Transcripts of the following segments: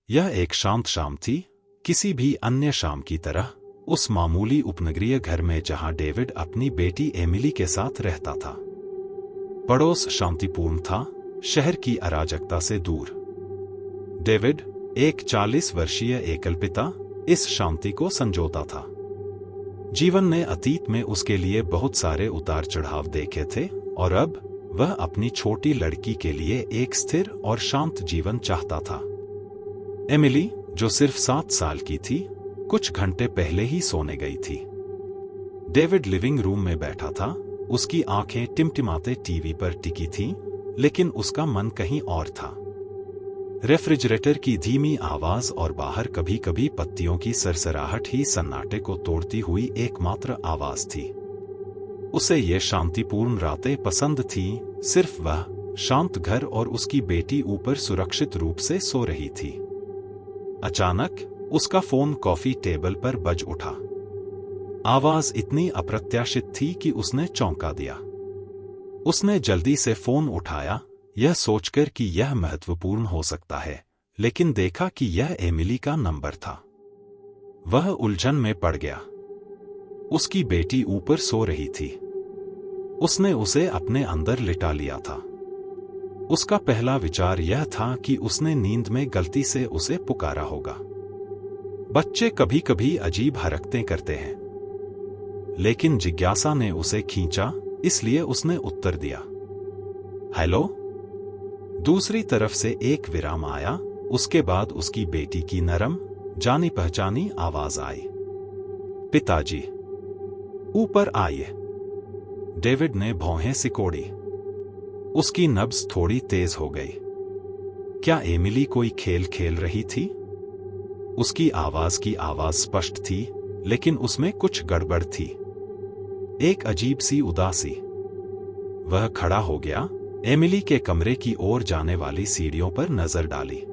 यह एक शांत शाम थी, किसी भी अन्य शाम की तरह, उस मामूली उपनगरीय घर में जहां डेविड अपनी बेटी एमिली के साथ रहता था। पड़ोस शांतिपूर्ण था, शहर की अराजकता से दूर। डेविड, एक 40 वर्षीय एकल पिता, इस शांति को संजोता था। जीवन ने अतीत में उसके लिए बहुत सारे उतार चढ़ाव देखे थे और अब वह अपनी छोटी लड़की के लिए एक स्थिर और शांत जीवन चाहता था। एमिली, जो सिर्फ 7 साल की थी, कुछ घंटे पहले ही सोने गई थी। डेविड लिविंग रूम में बैठा था, उसकी आंखें टिमटिमाते टीवी पर टिकी थीं, लेकिन उसका मन कहीं और था। रेफ्रिजरेटर की धीमी आवाज और बाहर कभी कभी पत्तियों की सरसराहट ही सन्नाटे को तोड़ती हुई एकमात्र आवाज थी। उसे ये शांतिपूर्ण रातें पसंद थीं, सिर्फ वह, शांत घर और उसकी बेटी ऊपर सुरक्षित रूप से सो रही थी। अचानक उसका फोन कॉफी टेबल पर बज उठा। आवाज इतनी अप्रत्याशित थी कि उसने चौंका दिया। उसने जल्दी से फोन उठाया, यह सोचकर कि यह महत्वपूर्ण हो सकता है, लेकिन देखा कि यह एमिली का नंबर था। वह उलझन में पड़ गया। उसकी बेटी ऊपर सो रही थी। उसने उसे अपने अंदर लिटा लिया था। उसका पहला विचार यह था कि उसने नींद में गलती से उसे पुकारा होगा। बच्चे कभी कभी अजीब हरकतें करते हैं। लेकिन जिज्ञासा ने उसे खींचा, इसलिए उसने उत्तर दिया, हेलो। दूसरी तरफ से एक विराम आया, उसके बाद उसकी बेटी की नरम, जानी पहचानी आवाज आई, पिताजी, ऊपर आइए। डेविड ने भौहें सिकोड़ी। उसकी नब्ज थोड़ी तेज हो गई। क्या एमिली कोई खेल खेल रही थी? उसकी आवाज की आवाज स्पष्ट थी, लेकिन उसमें कुछ गड़बड़ थी, एक अजीब सी उदासी। वह खड़ा हो गया, एमिली के कमरे की ओर जाने वाली सीढ़ियों पर नजर डाली।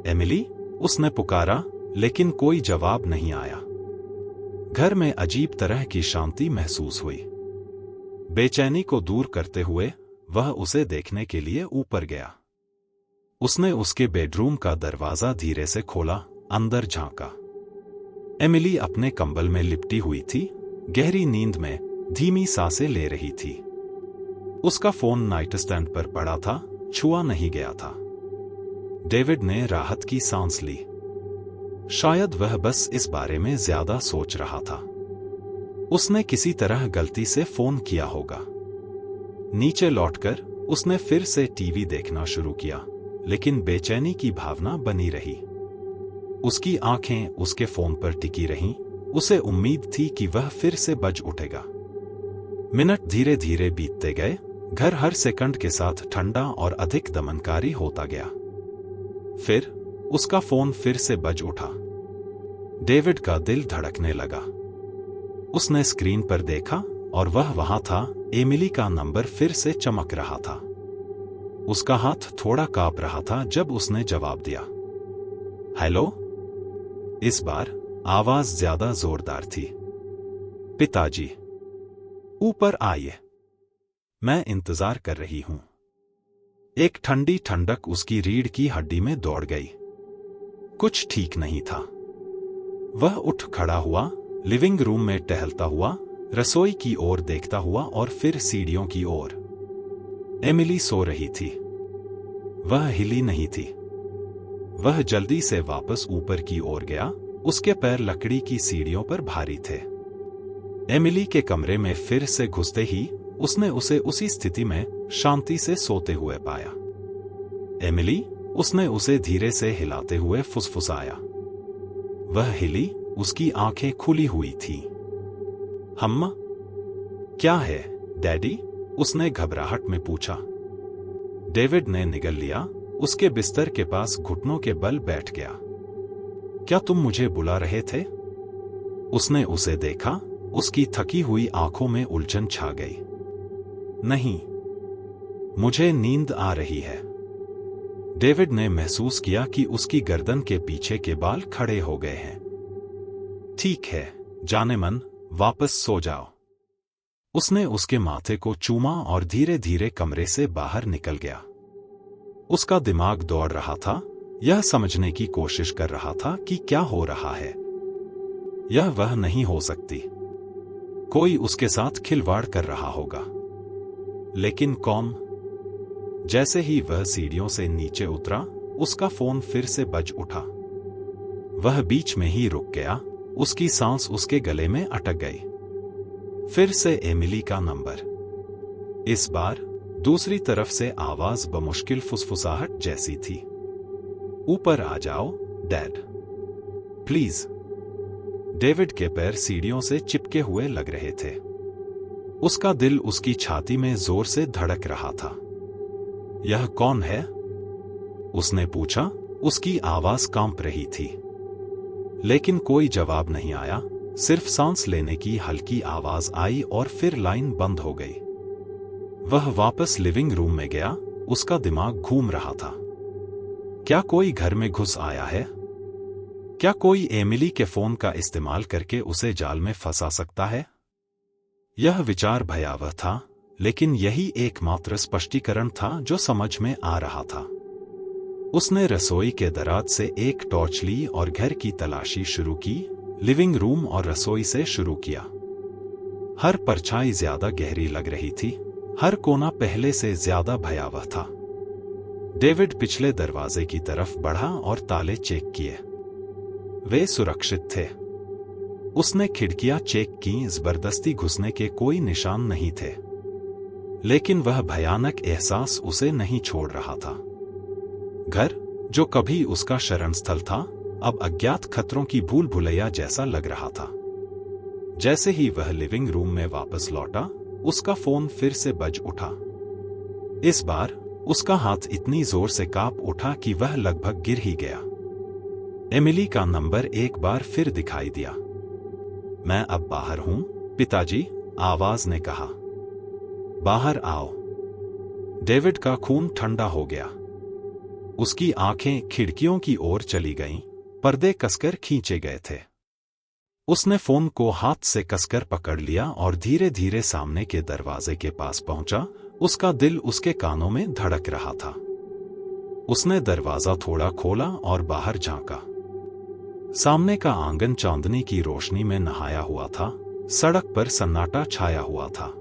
एमिली, उसने पुकारा, लेकिन कोई जवाब नहीं आया। घर में अजीब तरह की शांति महसूस हुई। बेचैनी को दूर करते हुए वह उसे देखने के लिए ऊपर गया। उसने उसके बेडरूम का दरवाजा धीरे से खोला, अंदर झांका। एमिली अपने कंबल में लिपटी हुई थी, गहरी नींद में धीमी सांसें ले रही थी। उसका फोन नाइट स्टैंड पर पड़ा था, छुआ नहीं गया था। डेविड ने राहत की सांस ली। शायद वह बस इस बारे में ज्यादा सोच रहा था। उसने किसी तरह गलती से फोन किया होगा। नीचे लौटकर उसने फिर से टीवी देखना शुरू किया, लेकिन बेचैनी की भावना बनी रही। उसकी आंखें उसके फोन पर टिकी रहीं, उसे उम्मीद थी कि वह फिर से बज उठेगा। मिनट धीरे धीरे बीतते गए, घर हर सेकंड के साथ ठंडा और अधिक दमनकारी होता गया। फिर उसका फोन फिर से बज उठा। डेविड का दिल धड़कने लगा। उसने स्क्रीन पर देखा और वह वहां था, एमिली का नंबर फिर से चमक रहा था। उसका हाथ थोड़ा कांप रहा था जब उसने जवाब दिया, हेलो। इस बार आवाज ज्यादा जोरदार थी, पिताजी, ऊपर आइए, मैं इंतजार कर रही हूं। एक ठंडी ठंडक उसकी रीढ़ की हड्डी में दौड़ गई। कुछ ठीक नहीं था। वह उठ खड़ा हुआ, लिविंग रूम में टहलता हुआ, रसोई की ओर देखता हुआ और फिर सीढ़ियों की ओर। एमिली सो रही थी। वह हिली नहीं थी। वह जल्दी से वापस ऊपर की ओर गया, उसके पैर लकड़ी की सीढ़ियों पर भारी थे। एमिली के कमरे में फिर से घुसते ही उसने उसे उसी स्थिति में शांति से सोते हुए पाया। एमिली, उसने उसे धीरे से हिलाते हुए फुसफुसाया। वह हिली, उसकी आंखें खुली हुई थीं। हम्मा? क्या है, डैडी? उसने घबराहट में पूछा। डेविड ने निगल लिया, उसके बिस्तर के पास घुटनों के बल बैठ गया। क्या तुम मुझे बुला रहे थे? उसने उसे देखा, उसकी थकी हुई आंखों में उलझन छा गई। नहीं, मुझे नींद आ रही है। डेविड ने महसूस किया कि उसकी गर्दन के पीछे के बाल खड़े हो गए हैं। ठीक है, जाने मन, वापस सो जाओ। उसने उसके माथे को चूमा और धीरे धीरे कमरे से बाहर निकल गया। उसका दिमाग दौड़ रहा था, यह समझने की कोशिश कर रहा था कि क्या हो रहा है। यह वह नहीं हो सकती। कोई उसके साथ खिलवाड़ कर रहा होगा। लेकिन कौन? जैसे ही वह सीढ़ियों से नीचे उतरा, उसका फोन फिर से बज उठा। वह बीच में ही रुक गया, उसकी सांस उसके गले में अटक गई। फिर से एमिली का नंबर। इस बार दूसरी तरफ से आवाज बमुश्किल फुसफुसाहट जैसी थी। ऊपर आ जाओ, डैड, प्लीज। डेविड के पैर सीढ़ियों से चिपके हुए लग रहे थे। उसका दिल उसकी छाती में जोर से धड़क रहा था। यह कौन है? उसने पूछा। उसकी आवाज कांप रही थी। लेकिन कोई जवाब नहीं आया। सिर्फ सांस लेने की हल्की आवाज आई और फिर लाइन बंद हो गई। वह वापस लिविंग रूम में गया। उसका दिमाग घूम रहा था। क्या कोई घर में घुस आया है? क्या कोई एमिली के फोन का इस्तेमाल करके उसे जाल में फंसा सकता है? यह विचार भयावह था, लेकिन यही एकमात्र स्पष्टीकरण था जो समझ में आ रहा था। उसने रसोई के दराज से एक टॉर्च ली और घर की तलाशी शुरू की। लिविंग रूम और रसोई से शुरू किया। हर परछाई ज्यादा गहरी लग रही थी। हर कोना पहले से ज्यादा भयावह था। डेविड पिछले दरवाजे की तरफ बढ़ा और ताले चेक किए। वे सुरक्षित थे। उसने खिड़कियां चेक की। जबरदस्ती घुसने के कोई निशान नहीं थे। लेकिन वह भयानक एहसास उसे नहीं छोड़ रहा था। घर, जो कभी उसका शरणस्थल था, अब अज्ञात खतरों की भूल भुलैया जैसा लग रहा था। जैसे ही वह लिविंग रूम में वापस लौटा, उसका फोन फिर से बज उठा। इस बार उसका हाथ इतनी जोर से कांप उठा कि वह लगभग गिर ही गया। एमिली का नंबर एक बार फिर दिखाई दिया। मैं अब बाहर हूं, पिताजी, आवाज ने कहा। बाहर आओ। डेविड का खून ठंडा हो गया। उसकी आंखें खिड़कियों की ओर चली गईं। पर्दे कसकर खींचे गए थे। उसने फोन को हाथ से कसकर पकड़ लिया और धीरे धीरे सामने के दरवाजे के पास पहुंचा। उसका दिल उसके कानों में धड़क रहा था। उसने दरवाजा थोड़ा खोला और बाहर झांका। सामने का आंगन चांदनी की रोशनी में नहाया हुआ था। सड़क पर सन्नाटा छाया हुआ था।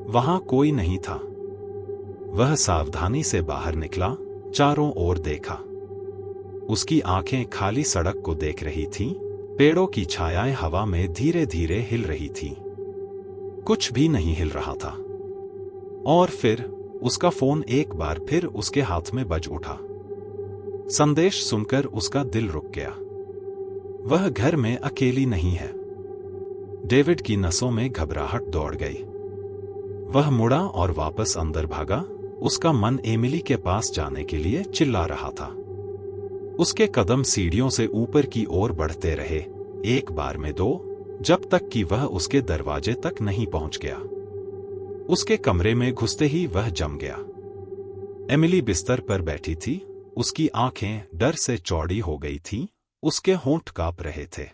वहां कोई नहीं था। वह सावधानी से बाहर निकला, चारों ओर देखा। उसकी आंखें खाली सड़क को देख रही थीं। पेड़ों की छायाएं हवा में धीरे धीरे हिल रही थीं। कुछ भी नहीं हिल रहा था। और फिर उसका फोन एक बार फिर उसके हाथ में बज उठा। संदेश सुनकर उसका दिल रुक गया। वह घर में अकेली नहीं है। डेविड की नसों में घबराहट दौड़ गई। वह मुड़ा और वापस अंदर भागा। उसका मन एमिली के पास जाने के लिए चिल्ला रहा था। उसके कदम सीढ़ियों से ऊपर की ओर बढ़ते रहे, एक बार में दो, जब तक कि वह उसके दरवाजे तक नहीं पहुंच गया। उसके कमरे में घुसते ही वह जम गया। एमिली बिस्तर पर बैठी थी। उसकी आंखें डर से चौड़ी हो गई थीं। उसके होंठ कांप रहे थे।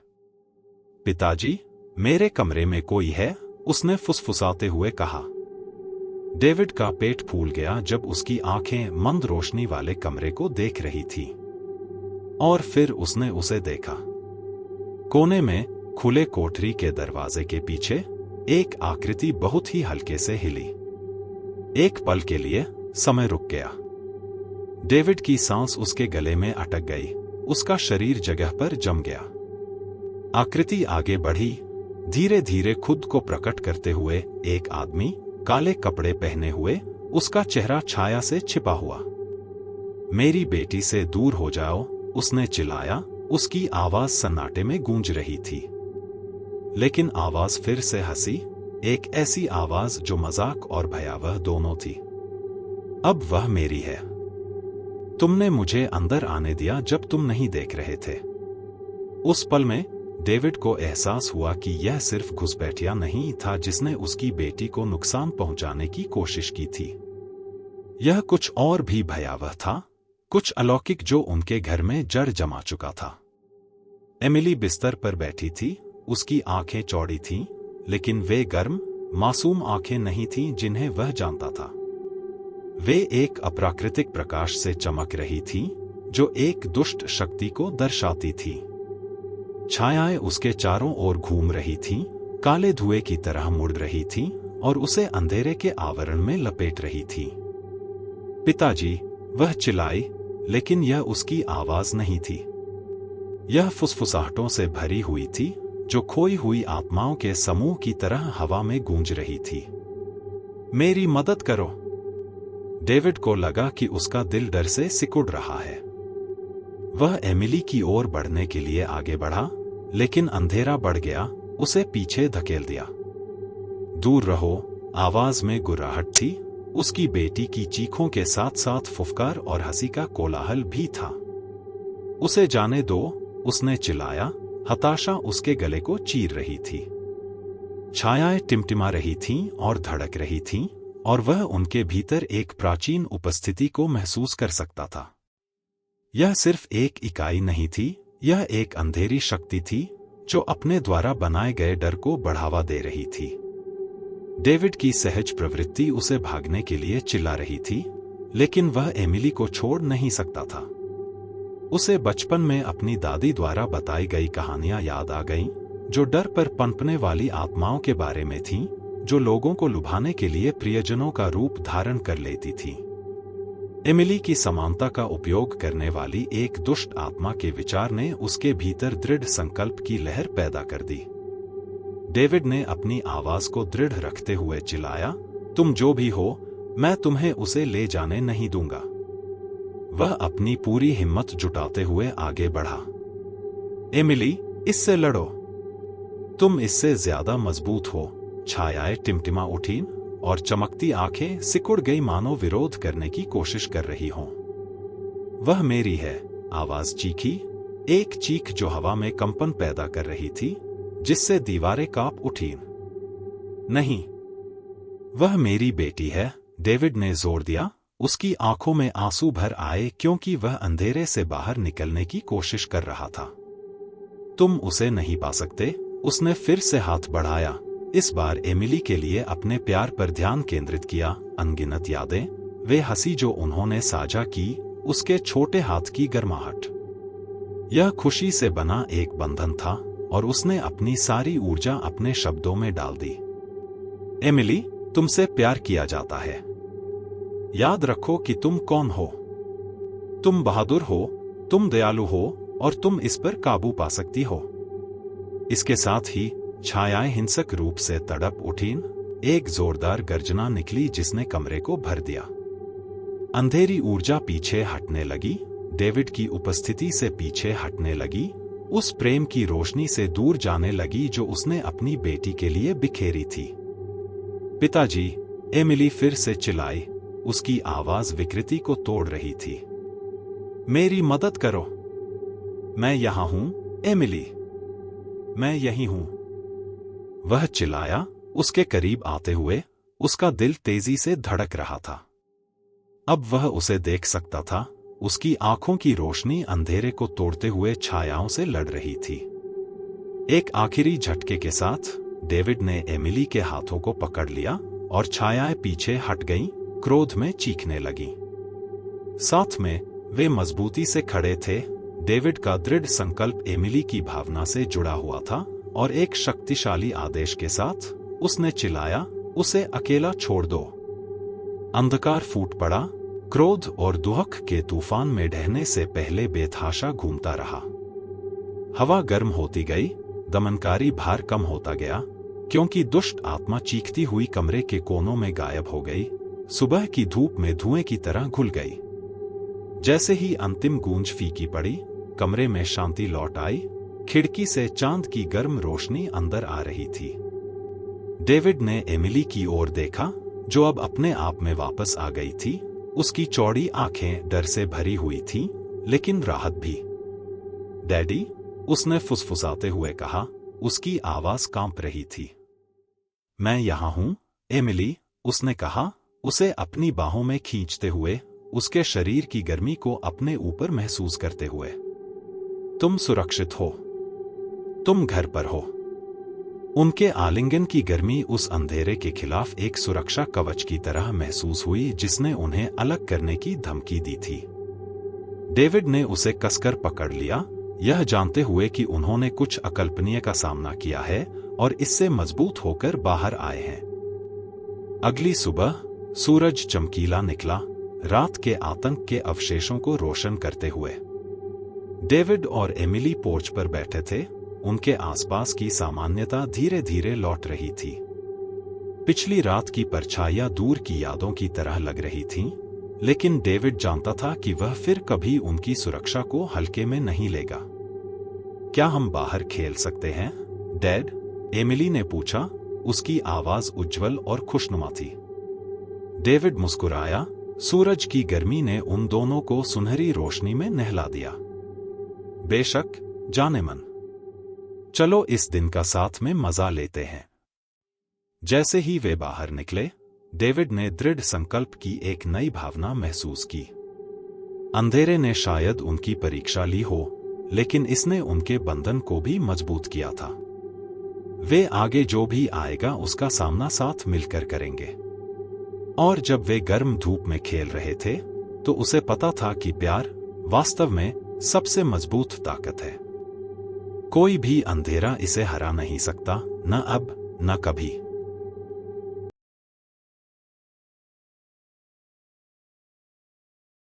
पिताजी, मेरे कमरे में कोई है, उसने फुसफुसाते हुए कहा। डेविड का पेट फूल गया जब उसकी आंखें मंद रोशनी वाले कमरे को देख रही थी। और फिर उसने उसे देखा। कोने में खुले कोठरी के दरवाजे के पीछे एक आकृति बहुत ही हल्के से हिली। एक पल के लिए समय रुक गया। डेविड की सांस उसके गले में अटक गई। उसका शरीर जगह पर जम गया। आकृति आगे बढ़ी, धीरे धीरे खुद को प्रकट करते हुए। एक आदमी, काले कपड़े पहने हुए, उसका चेहरा छाया से छिपा हुआ। मेरी बेटी से दूर हो जाओ, उसने चिल्लाया। उसकी आवाज सन्नाटे में गूंज रही थी। लेकिन आवाज फिर से हंसी, एक ऐसी आवाज जो मजाक और भयावह दोनों थी। अब वह मेरी है। तुमने मुझे अंदर आने दिया जब तुम नहीं देख रहे थे। उस पल में डेविड को एहसास हुआ कि यह सिर्फ घुसपैठिया नहीं था जिसने उसकी बेटी को नुकसान पहुंचाने की कोशिश की थी। यह कुछ और भी भयावह था, कुछ अलौकिक जो उनके घर में जड़ जमा चुका था। एमिली बिस्तर पर बैठी थी। उसकी आंखें चौड़ी थीं, लेकिन वे गर्म, मासूम आंखें नहीं थीं जिन्हें वह जानता था। वे एक अप्राकृतिक प्रकाश से चमक रही थीं, जो एक दुष्ट शक्ति को दर्शाती थी। छायाएं उसके चारों ओर घूम रही थीं, काले धुएं की तरह मुड़ रही थीं और उसे अंधेरे के आवरण में लपेट रही थी। पिताजी, वह चिल्लाई, लेकिन यह उसकी आवाज नहीं थी। यह फुसफुसाहटों से भरी हुई थी, जो खोई हुई आत्माओं के समूह की तरह हवा में गूंज रही थी। मेरी मदद करो। डेविड को लगा कि उसका दिल डर से सिकुड़ रहा है। वह एमिली की ओर बढ़ने के लिए आगे बढ़ा, लेकिन अंधेरा बढ़ गया, उसे पीछे धकेल दिया। दूर रहो, आवाज में गुर्राहट थी। उसकी बेटी की चीखों के साथ साथ फुफकार और हंसी का कोलाहल भी था। उसे जाने दो, उसने चिल्लाया। हताशा उसके गले को चीर रही थी। छायाएं टिमटिमा रही थीं और धड़क रही थीं, और वह उनके भीतर एक प्राचीन उपस्थिति को महसूस कर सकता था। यह सिर्फ एक इकाई नहीं थी, यह एक अंधेरी शक्ति थी जो अपने द्वारा बनाए गए डर को बढ़ावा दे रही थी। डेविड की सहज प्रवृत्ति उसे भागने के लिए चिल्ला रही थी, लेकिन वह एमिली को छोड़ नहीं सकता था। उसे बचपन में अपनी दादी द्वारा बताई गई कहानियां याद आ गईं, जो डर पर पनपने वाली आत्माओं के बारे में थीं, जो लोगों को लुभाने के लिए प्रियजनों का रूप धारण कर लेती थीं। एमिली की समानता का उपयोग करने वाली एक दुष्ट आत्मा के विचार ने उसके भीतर दृढ़ संकल्प की लहर पैदा कर दी। डेविड ने अपनी आवाज को दृढ़ रखते हुए चिल्लाया, तुम जो भी हो, मैं तुम्हें उसे ले जाने नहीं दूंगा। वह अपनी पूरी हिम्मत जुटाते हुए आगे बढ़ा। एमिली, इससे लड़ो। तुम इससे ज्यादा मजबूत हो। छायाएं टिमटिमा उठीं और चमकती आंखें सिकुड़ गई, मानो विरोध करने की कोशिश कर रही हों। वह मेरी है, आवाज चीखी, एक चीख जो हवा में कंपन पैदा कर रही थी, जिससे दीवारें कांप उठीं। नहीं, वह मेरी बेटी है, डेविड ने जोर दिया। उसकी आंखों में आंसू भर आए क्योंकि वह अंधेरे से बाहर निकलने की कोशिश कर रहा था। तुम उसे नहीं पा सकते। उसने फिर से हाथ बढ़ाया, इस बार एमिली के लिए अपने प्यार पर ध्यान केंद्रित किया। अनगिनत यादें, वे हंसी जो उन्होंने साझा की, उसके छोटे हाथ की गर्माहट। यह खुशी से बना एक बंधन था और उसने अपनी सारी ऊर्जा अपने शब्दों में डाल दी। एमिली, तुमसे प्यार किया जाता है। याद रखो कि तुम कौन हो। तुम बहादुर हो, तुम दयालु हो और तुम इस पर काबू पा सकती हो। इसके साथ ही छायाएं हिंसक रूप से तड़प उठीं। एक जोरदार गर्जना निकली जिसने कमरे को भर दिया। अंधेरी ऊर्जा पीछे हटने लगी, डेविड की उपस्थिति से पीछे हटने लगी, उस प्रेम की रोशनी से दूर जाने लगी जो उसने अपनी बेटी के लिए बिखेरी थी। पिताजी, एमिली फिर से चिल्लाई, उसकी आवाज विकृति को तोड़ रही थी। मेरी मदद करो। मैं यहां हूं, एमिली। मैं यही हूं। वह चिल्लाया, उसके करीब आते हुए। उसका दिल तेजी से धड़क रहा था। अब वह उसे देख सकता था। उसकी आंखों की रोशनी अंधेरे को तोड़ते हुए छायाओं से लड़ रही थी। एक आखिरी झटके के साथ डेविड ने एमिली के हाथों को पकड़ लिया और छायाएं पीछे हट गईं, क्रोध में चीखने लगी। साथ में वे मजबूती से खड़े थे। डेविड का दृढ़ संकल्प एमिली की भावना से जुड़ा हुआ था और एक शक्तिशाली आदेश के साथ उसने चिल्लाया, उसे अकेला छोड़ दो। अंधकार फूट पड़ा, क्रोध और दुहक के तूफान में ढहने से पहले बेतहाशा घूमता रहा। हवा गर्म होती गई, दमनकारी भार कम होता गया, क्योंकि दुष्ट आत्मा चीखती हुई कमरे के कोनों में गायब हो गई, सुबह की धूप में धुएं की तरह घुल गई। जैसे ही अंतिम गूंज फीकी पड़ी, कमरे में शांति लौट आई। खिड़की से चांद की गर्म रोशनी अंदर आ रही थी। डेविड ने एमिली की ओर देखा, जो अब अपने आप में वापस आ गई थी। उसकी चौड़ी आंखें डर से भरी हुई थीं, लेकिन राहत भी। डैडी, उसने फुसफुसाते हुए कहा, उसकी आवाज कांप रही थी। मैं यहां हूं, एमिली, उसने कहा, उसे अपनी बाहों में खींचते हुए, उसके शरीर की गर्मी को अपने ऊपर महसूस करते हुए। तुम सुरक्षित हो। तुम घर पर हो। उनके आलिंगन की गर्मी उस अंधेरे के खिलाफ एक सुरक्षा कवच की तरह महसूस हुई जिसने उन्हें अलग करने की धमकी दी थी। डेविड ने उसे कसकर पकड़ लिया, यह जानते हुए कि उन्होंने कुछ अकल्पनीय का सामना किया है और इससे मजबूत होकर बाहर आए हैं। अगली सुबह सूरज चमकीला निकला, रात के आतंक के अवशेषों को रोशन करते हुए। डेविड और एमिली पोर्च पर बैठे थे, उनके आसपास की सामान्यता धीरे धीरे लौट रही थी। पिछली रात की परछाइयां दूर की यादों की तरह लग रही थीं, लेकिन डेविड जानता था कि वह फिर कभी उनकी सुरक्षा को हल्के में नहीं लेगा। क्या हम बाहर खेल सकते हैं, डैड? एमिली ने पूछा, उसकी आवाज उज्जवल और खुशनुमा थी। डेविड मुस्कुराया, सूरज की गर्मी ने उन दोनों को सुनहरी रोशनी में नहला दिया। बेशक, जाने मन। चलो इस दिन का साथ में मजा लेते हैं। जैसे ही वे बाहर निकले, डेविड ने दृढ़ संकल्प की एक नई भावना महसूस की। अंधेरे ने शायद उनकी परीक्षा ली हो, लेकिन इसने उनके बंधन को भी मजबूत किया था। वे आगे जो भी आएगा उसका सामना साथ मिलकर करेंगे। और जब वे गर्म धूप में खेल रहे थे, तो उसे पता था कि प्यार वास्तव में सबसे मजबूत ताकत है। कोई भी अंधेरा इसे हरा नहीं सकता, न अब न कभी।